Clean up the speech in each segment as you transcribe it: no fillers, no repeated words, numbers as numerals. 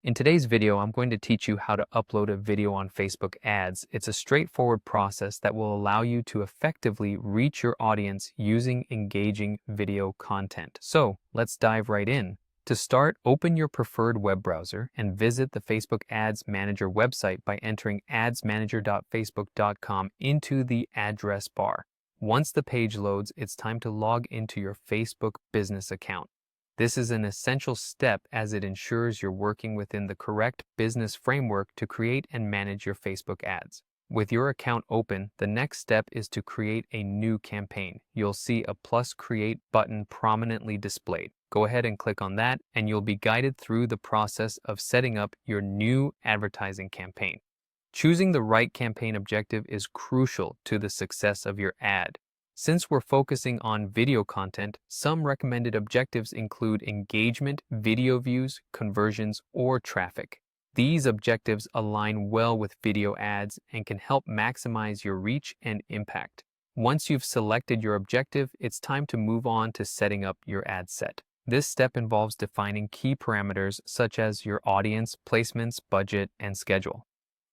In today's video, I'm going to teach you how to upload a video on Facebook Ads. It's a straightforward process that will allow you to effectively reach your audience using engaging video content. So let's dive right in. To start, open your preferred web browser and visit the Facebook Ads Manager website by entering adsmanager.facebook.com into the address bar. Once the page loads, it's time to log into your Facebook business account. This is an essential step as it ensures you're working within the correct business framework to create and manage your Facebook ads. With your account open, the next step is to create a new campaign. You'll see a +Create button prominently displayed. Go ahead and click on that, and you'll be guided through the process of setting up your new advertising campaign. Choosing the right campaign objective is crucial to the success of your ad. Since we're focusing on video content, some recommended objectives include engagement, video views, conversions, or traffic. These objectives align well with video ads and can help maximize your reach and impact. Once you've selected your objective, it's time to move on to setting up your ad set. This step involves defining key parameters such as your audience, placements, budget, and schedule.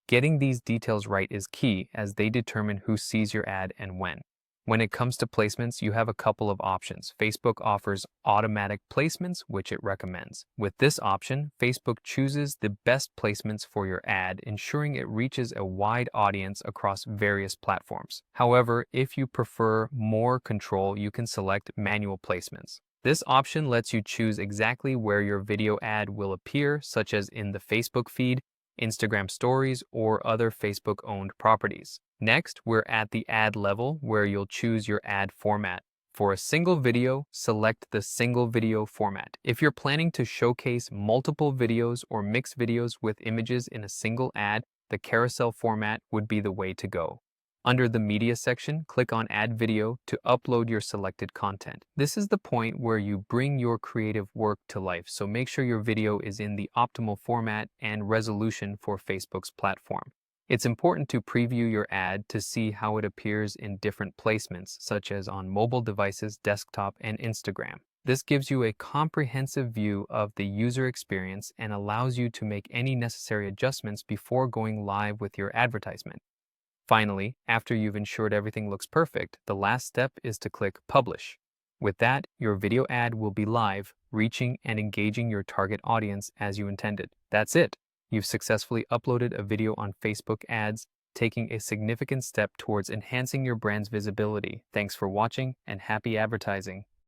Getting these details right is key as they determine who sees your ad and when. When it comes to placements, you have a couple of options. Facebook offers automatic placements, which it recommends. With this option, Facebook chooses the best placements for your ad, ensuring it reaches a wide audience across various platforms. However, if you prefer more control, you can select manual placements. This option lets you choose exactly where your video ad will appear, such as in the Facebook feed, Instagram stories, or other Facebook-owned properties. Next, we're at the ad level where you'll choose your ad format. For a single video, select the single video format. If you're planning to showcase multiple videos or mix videos with images in a single ad, the carousel format would be the way to go. Under the media section, click on Add Video to upload your selected content. This is the point where you bring your creative work to life, so make sure your video is in the optimal format and resolution for Facebook's platform. It's important to preview your ad to see how it appears in different placements, such as on mobile devices, desktop, and Instagram. This gives you a comprehensive view of the user experience and allows you to make any necessary adjustments before going live with your advertisement. Finally, after you've ensured everything looks perfect, the last step is to click Publish. With that, your video ad will be live, reaching and engaging your target audience as you intended. That's it. You've successfully uploaded a video on Facebook Ads, taking a significant step towards enhancing your brand's visibility. Thanks for watching and happy advertising.